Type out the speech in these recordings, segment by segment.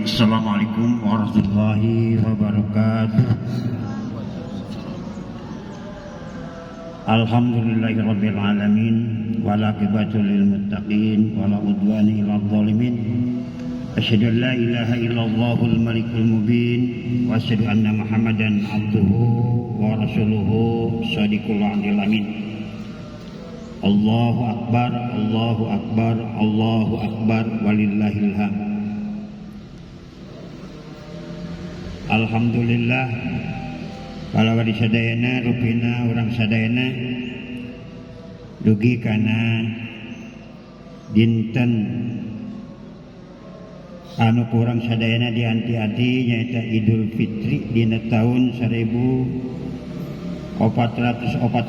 Assalamualaikum warahmatullahi wabarakatuh. Alhamdulillahirabbil alamin wal aqibatu lil muttaqin wala udwana ilal zalimin. Asyhadu an la ilaha illallahul malikul mubin wa asyhadu anna Muhammadan abduhu wa rasuluhu shadiqul wa'dil amin. Allahu akbar, Allahu akbar, Allahu akbar walillahil hamd. Alhamdulillah kalau di sadayana rupina orang sadayana dugi kana dinten anu kurang sadayana dianti-anti nyaita Idul Fitri dina tahun 1404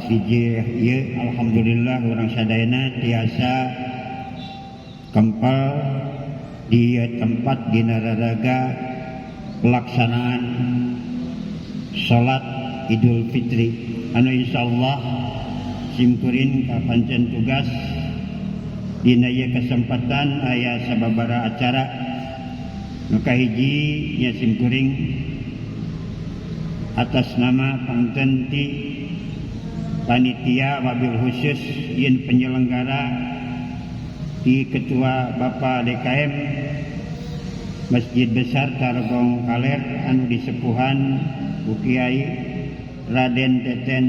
Hijriah ieu. Alhamdulillah orang sadayana tiasa kempal di tempat dina raraga pelaksanaan salat Idul Fitri anu insyaallah simkurin ka pancen tugas dina ieu kesempatan aya sababaraha acara nu kahiji nya simkuring atas nama pangten ti panitia wabil khusus yen penyelenggara di ketua Bapak DKM Masjid Besar Tarogong Kaler anu disepuhan Bu Kiai Raden Teten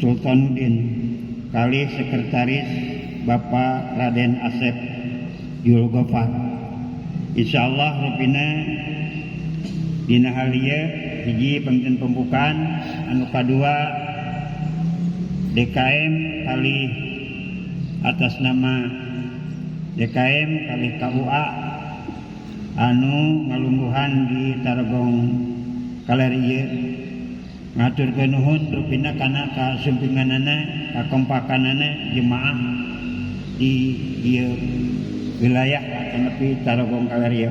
Sultanuddin kali sekretaris Bapak Raden Asep Julgofar. Insyaallah rupina dina halieu hiji pangten pembukaan anu kadua DKM kali atas nama DKM kali KUA anu ngalungguhan di Tarogong Kaler ieu ngaturkeun nuhun rupina kana kasumpinganana kakompakanana jemaah di ieu wilayah nepi Tarogong Kaler ieu.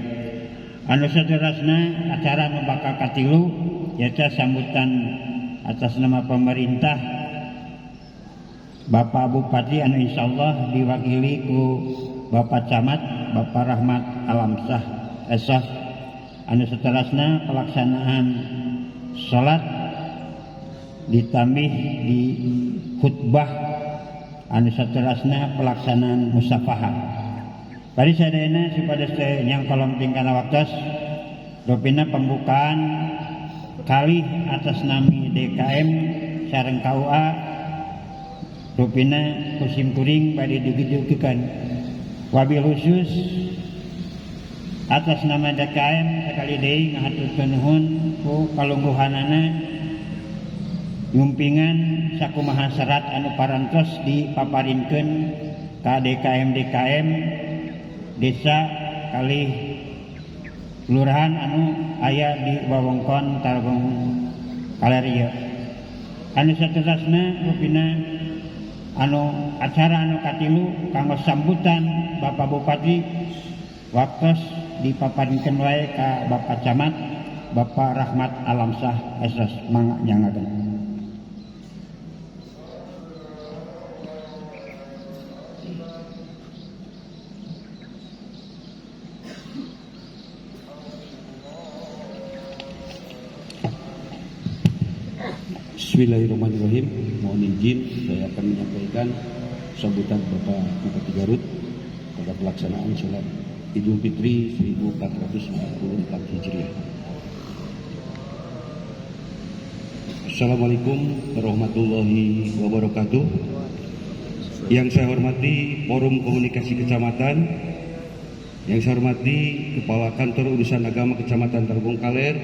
Anu saderasna acara nu bakal katilu nyaeta sambutan atas nama pemerintah Bapak Bupati anu insyaallah diwakili ku Bapak Camat Bapak Rahmat Alamsah Esah. Anu saterasna pelaksanaan salat ditambih di khutbah anu saterasna pelaksanaan musafahah. Bari sadayana supados teu nyang kolom tingkana waktos dopina pembukaan kali atas nami DKM sareng KUA dopina kusim kuring bade digejeukeun wabil khusus atas nama DKM sekali deui ngahaturkeun nuhun ku kalungguhanana ngumpingan sakumaha serat anu parantos dipaparinkeun ka DKM desa kali kelurahan anu aya di wewengkon Tarogong Kaler ieu. Anu saterasna rupina anu acara anu katilu kanggo sambutan Bapak Bupati waktos dipaparinkeun wae ka Bapak Camat Bapak Rahmat Alamsah Esas mangga nyangakeun. Bismillahirrahmanirrahim. Mohon izin saya akan menyampaikan sambutan Bapak Bupati Garut pada pelaksanaan salat Idul Fitri 1444 Hijriah. Assalamualaikum warahmatullahi wabarakatuh. Yang saya hormati Forum Komunikasi Kecamatan, yang saya hormati Kepala Kantor Urusan Agama Kecamatan Tarogong Kaler,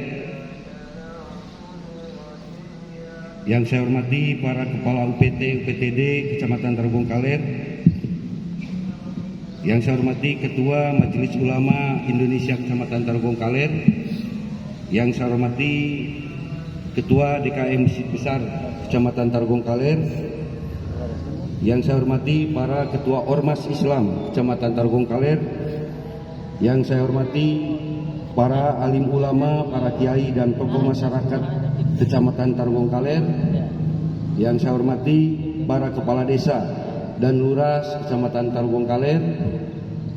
yang saya hormati para Kepala UPT, UPTD Kecamatan Tarogong Kaler, yang saya hormati Ketua Majelis Ulama Indonesia Kecamatan Tarogong Kaler, yang saya hormati Ketua DKM Masjid Besar Kecamatan Tarogong Kaler, yang saya hormati para Ketua Ormas Islam Kecamatan Tarogong Kaler, yang saya hormati para alim ulama, para kiai dan tokoh masyarakat Kecamatan Tarogong Kaler, yang saya hormati para kepala desa dan lurah Kecamatan Tarogong Kaler,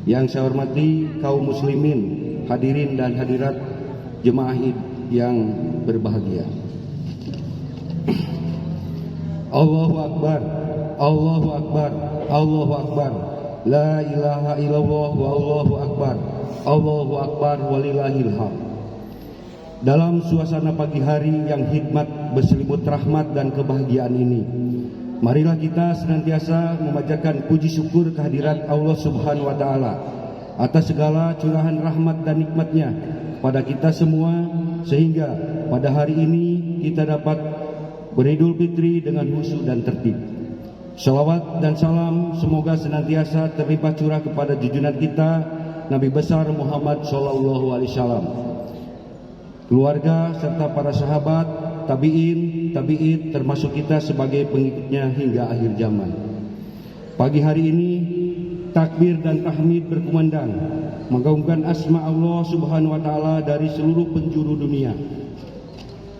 yang saya hormati kaum muslimin hadirin dan hadirat jemaah Id yang berbahagia. Allahu Akbar, Allahu Akbar, Allahu Akbar. La ilaha illallah wa Allahu Akbar. Allahu Akbar walillahil hamd. Dalam suasana pagi hari yang hikmat berselimut rahmat dan kebahagiaan ini, marilah kita senantiasa memanjatkan puji syukur kehadirat Allah Subhanahu wa taala atas segala curahan rahmat dan nikmatnya pada kita semua, sehingga pada hari ini kita dapat beridul fitri dengan khusyuk dan tertib. Salawat dan salam semoga senantiasa terlimpah curah kepada junjungan kita Nabi besar Muhammad sallallahu alaihi wasallam, keluarga serta para sahabat, tabi'in, tabi'id, termasuk kita sebagai pengikutnya hingga akhir zaman. Pagi hari ini takbir dan tahmid berkumandang menggaungkan asma Allah Subhanahu wa taala dari seluruh penjuru dunia.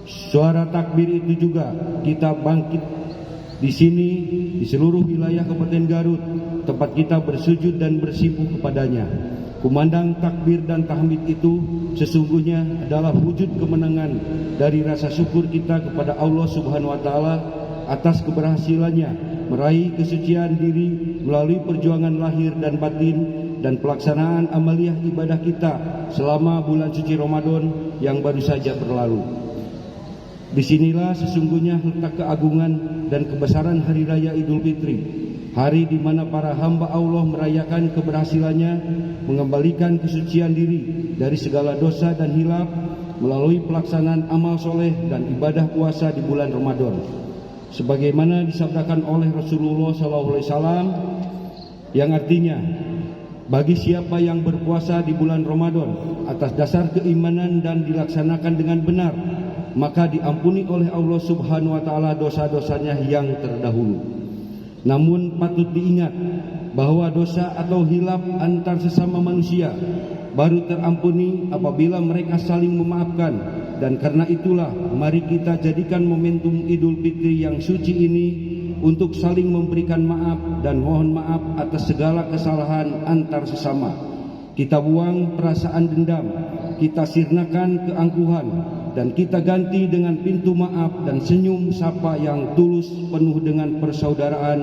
Suara takbir itu juga kita bangkit di sini di seluruh wilayah Kabupaten Garut, tempat kita bersujud dan bersimpuh kepadanya. Kumandang takbir dan tahmid itu sesungguhnya adalah wujud kemenangan dari rasa syukur kita kepada Allah Subhanahu wa taala atas keberhasilannya meraih kesucian diri melalui perjuangan lahir dan batin dan pelaksanaan amaliyah ibadah kita selama bulan suci Ramadan yang baru saja berlalu. Disinilah sesungguhnya letak keagungan dan kebesaran Hari Raya Idul Fitri, hari di mana para hamba Allah merayakan keberhasilannya mengembalikan kesucian diri dari segala dosa dan hilaf melalui pelaksanaan amal soleh dan ibadah puasa di bulan Ramadan. Sebagaimana disabdakan oleh Rasulullah SAW, yang artinya, bagi siapa yang berpuasa di bulan Ramadan atas dasar keimanan dan dilaksanakan dengan benar, maka diampuni oleh Allah Subhanahu wa taala dosa-dosanya yang terdahulu. Namun patut diingat bahwa dosa atau hilaf antar sesama manusia baru terampuni apabila mereka saling memaafkan, dan karena itulah mari kita jadikan momentum Idul Fitri yang suci ini untuk saling memberikan maaf dan mohon maaf atas segala kesalahan antar sesama. Kita buang perasaan dendam, kita sirnakan keangkuhan, dan kita ganti dengan pintu maaf dan senyum sapa yang tulus penuh dengan persaudaraan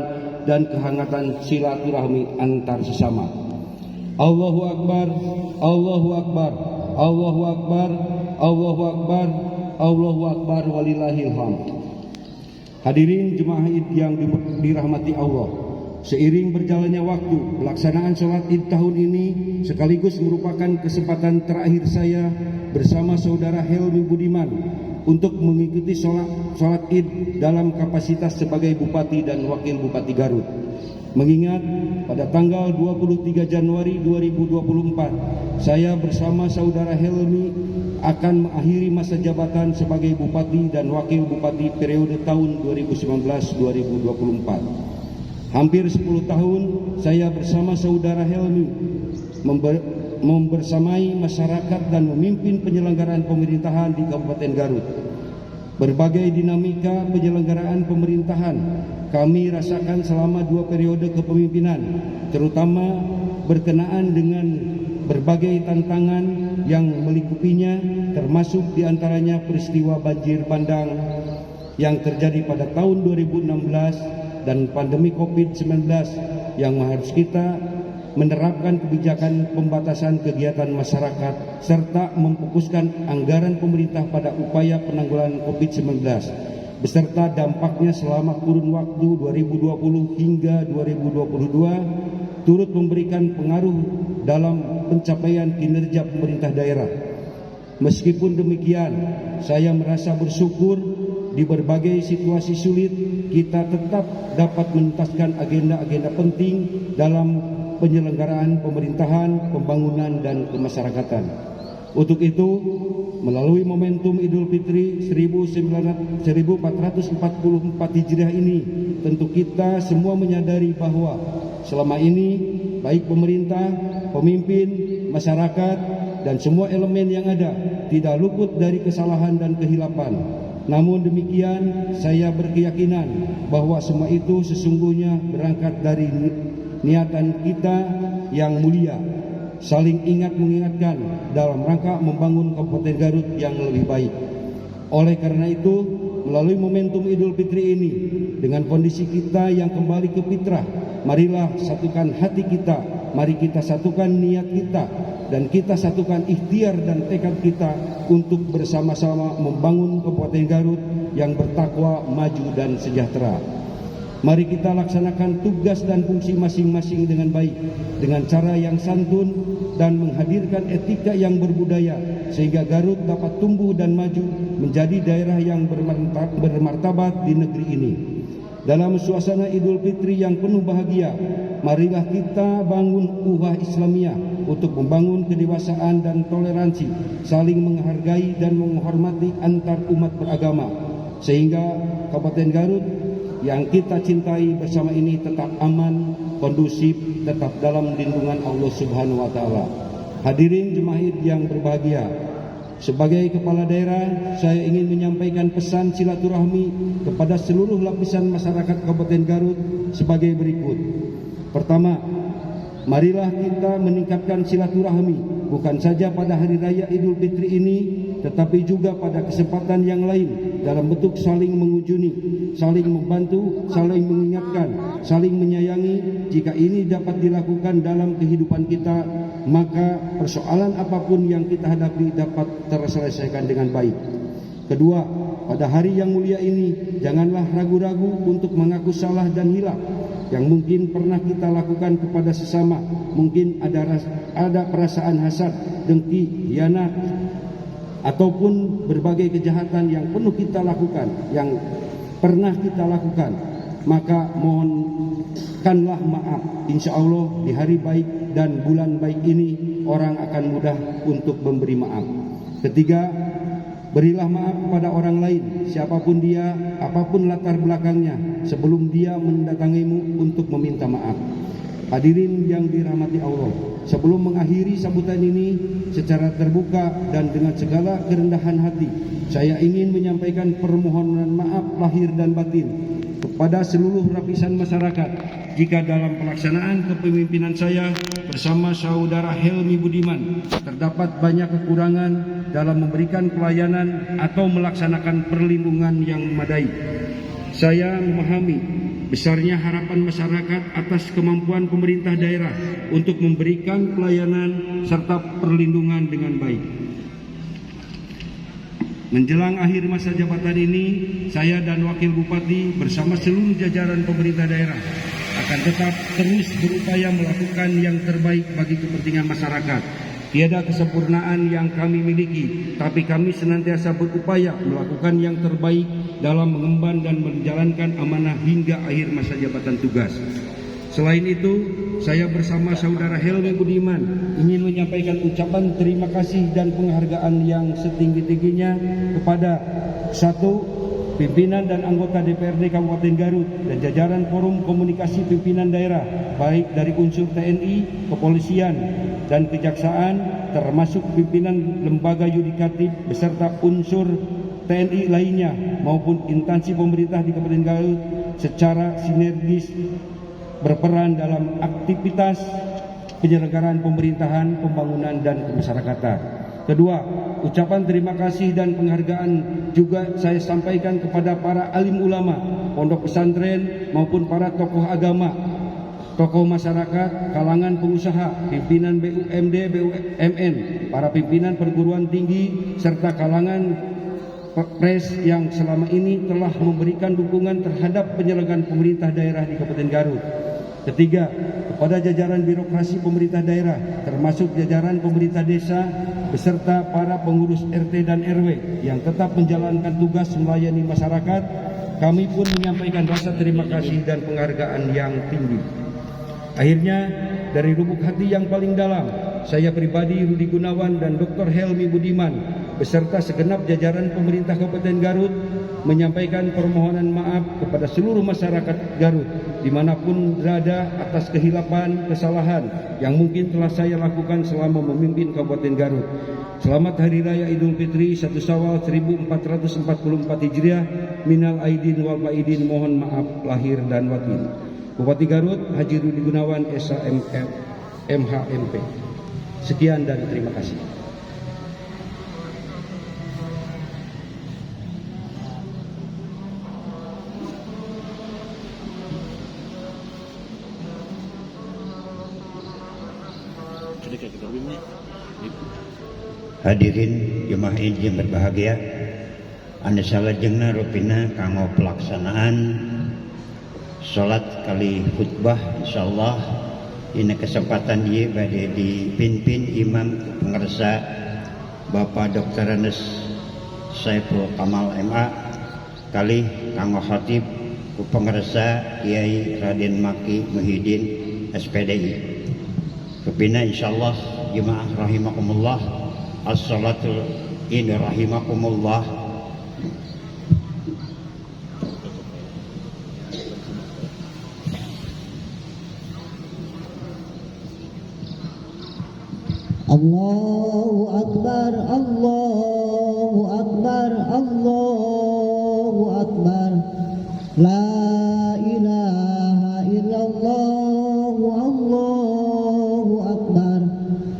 dan kehangatan silaturahmi antar sesama. Allahu Akbar, Allahu Akbar, Allahu Akbar, Allahu Akbar, Allahu Akbar walillahil hamd. Hadirin jemaah Id yang dirahmati Allah, seiring berjalannya waktu, pelaksanaan sholat Id tahun ini sekaligus merupakan kesempatan terakhir saya bersama saudara Helmi Budiman untuk mengikuti sholat Id dalam kapasitas sebagai Bupati dan Wakil Bupati Garut. Mengingat pada tanggal 23 Januari 2024, saya bersama saudara Helmi akan mengakhiri masa jabatan sebagai Bupati dan Wakil Bupati periode tahun 2019-2024. Hampir 10 tahun saya bersama saudara Helmi membersamai masyarakat dan memimpin penyelenggaraan pemerintahan di Kabupaten Garut. Berbagai dinamika penyelenggaraan pemerintahan kami rasakan selama 2 periode kepemimpinan, terutama berkenaan dengan berbagai tantangan yang melingkupinya, termasuk diantaranya peristiwa banjir bandang yang terjadi pada tahun 2016 dan pandemi COVID-19 yang harus kita menerapkan kebijakan pembatasan kegiatan masyarakat serta memfokuskan anggaran pemerintah pada upaya penanggulangan COVID-19 beserta dampaknya selama kurun waktu 2020 hingga 2022 turut memberikan pengaruh dalam pencapaian kinerja pemerintah daerah. Meskipun demikian, saya merasa bersyukur di berbagai situasi sulit kita tetap dapat menuntaskan agenda-agenda penting dalam penyelenggaraan pemerintahan, pembangunan, dan kemasyarakatan. Untuk itu, melalui momentum Idul Fitri 1444 Hijriah ini, tentu kita semua menyadari bahwa selama ini baik pemerintah, pemimpin, masyarakat, dan semua elemen yang ada tidak luput dari kesalahan dan kehilafan. Namun demikian, saya berkeyakinan bahwa semua itu sesungguhnya berangkat dari niatan kita yang mulia. saling ingat mengingatkan dalam rangka membangun Kabupaten Garut yang lebih baik. Oleh karena itu, melalui momentum Idul Fitri ini, dengan kondisi kita yang kembali ke fitrah, marilah satukan hati kita, mari kita satukan niat kita, dan kita satukan ikhtiar dan tekad kita untuk bersama-sama membangun Kabupaten Garut yang bertakwa, maju dan sejahtera. Mari kita laksanakan tugas dan fungsi masing-masing dengan baik, dengan cara yang santun dan menghadirkan etika yang berbudaya, sehingga Garut dapat tumbuh dan maju menjadi daerah yang bermartabat di negeri ini. Dalam suasana Idul Fitri yang penuh bahagia, marilah kita bangun ukhuwah Islamiyah untuk membangun kedewasaan dan toleransi, saling menghargai dan menghormati antar umat beragama, sehingga Kabupaten Garut yang kita cintai bersama ini tetap aman, kondusif, tetap dalam lindungan Allah Subhanahu wa taala. Hadirin jemaah yang berbahagia, sebagai kepala daerah, saya ingin menyampaikan pesan silaturahmi kepada seluruh lapisan masyarakat Kabupaten Garut sebagai berikut. Pertama, marilah kita meningkatkan silaturahmi bukan saja pada hari raya Idul Fitri ini, tetapi juga pada kesempatan yang lain dalam bentuk saling mengunjungi, saling membantu, saling mengingatkan, saling menyayangi. Jika ini dapat dilakukan dalam kehidupan kita, maka persoalan apapun yang kita hadapi dapat terselesaikan dengan baik. Kedua, pada hari yang mulia ini, janganlah ragu-ragu untuk mengaku salah dan hilaf yang mungkin pernah kita lakukan kepada sesama. Mungkin ada perasaan hasad, dengki, hianat, ataupun berbagai kejahatan yang penuh kita lakukan, yang pernah kita lakukan, maka mohonkanlah maaf. Insya Allah di hari baik dan bulan baik ini orang akan mudah untuk memberi maaf. Ketiga, berilah maaf kepada orang lain, siapapun dia, apapun latar belakangnya, sebelum dia mendatangimu untuk meminta maaf. Hadirin yang dirahmati Allah, sebelum mengakhiri sambutan ini secara terbuka dan dengan segala kerendahan hati, saya ingin menyampaikan permohonan maaf lahir dan batin kepada seluruh lapisan masyarakat jika dalam pelaksanaan kepemimpinan saya bersama saudara Helmi Budiman terdapat banyak kekurangan dalam memberikan pelayanan atau melaksanakan perlindungan yang memadai. Saya memahami besarnya harapan masyarakat atas kemampuan pemerintah daerah untuk memberikan pelayanan serta perlindungan dengan baik. Menjelang akhir masa jabatan ini, saya dan Wakil Bupati bersama seluruh jajaran pemerintah daerah akan tetap terus berupaya melakukan yang terbaik bagi kepentingan masyarakat. Tiada kesempurnaan yang kami miliki, tapi kami senantiasa berupaya melakukan yang terbaik dalam mengemban dan menjalankan amanah hingga akhir masa jabatan tugas. Selain itu, saya bersama saudara Helmi Budiman ingin menyampaikan ucapan terima kasih dan penghargaan yang setinggi-tingginya kepada satu, pimpinan dan anggota DPRD Kabupaten Garut dan jajaran Forum Komunikasi Pimpinan Daerah, baik dari unsur TNI, kepolisian, dan kejaksaan, termasuk pimpinan lembaga yudikatif beserta unsur TNI lainnya maupun instansi pemerintah di Kabupaten Garut secara sinergis berperan dalam aktivitas penyelenggaraan pemerintahan, pembangunan, dan kemasyarakatan. Kedua, ucapan terima kasih dan penghargaan juga saya sampaikan kepada para alim ulama, pondok pesantren maupun para tokoh agama, tokoh masyarakat, kalangan pengusaha, pimpinan BUMD, BUMN, para pimpinan perguruan tinggi, serta kalangan pres yang selama ini telah memberikan dukungan terhadap penyelenggaraan pemerintah daerah di Kabupaten Garut. Ketiga, kepada jajaran birokrasi pemerintah daerah, termasuk jajaran pemerintah desa, beserta para pengurus RT dan RW yang tetap menjalankan tugas melayani masyarakat, kami pun menyampaikan rasa terima kasih dan penghargaan yang tinggi. Akhirnya, dari lubuk hati yang paling dalam, saya pribadi Rudi Gunawan dan Dr. Helmi Budiman beserta segenap jajaran pemerintah Kabupaten Garut menyampaikan permohonan maaf kepada seluruh masyarakat Garut dimanapun berada atas kehilafan, kesalahan yang mungkin telah saya lakukan selama memimpin Kabupaten Garut. Selamat Hari Raya Idul Fitri 1 Syawal 1444 Hijriah. Minal aidin wal faidin, mohon maaf lahir dan batin. Bupati Garut Haji Rudi Gunawan, SHMP. Sekian dan terima kasih. Hadirin jemaah yang berbahagia, anu salajengna rupina kanggo pelaksanaan salat kali khutbah insyaallah dina kesempatan ieu bade dipimpin imam pengersa Bapak Dr. Anes Saiful Kamal MA kali kanggo khatib ku pengersa Kiai Raden Maki Muhyiddin SPDI. Rupina insyaallah jemaah rahimakumullah, as-salatul ini rahimakumullah. Allahu Akbar, Allahu Akbar, Allahu Akbar. La ilaha illallah, Allahu Akbar.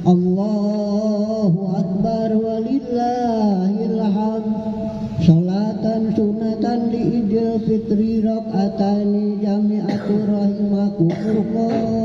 Allahu Akbar walillahil hamd. Salatan sunatan li Idul Fitri rakaatani jami'atur rahimakumullah.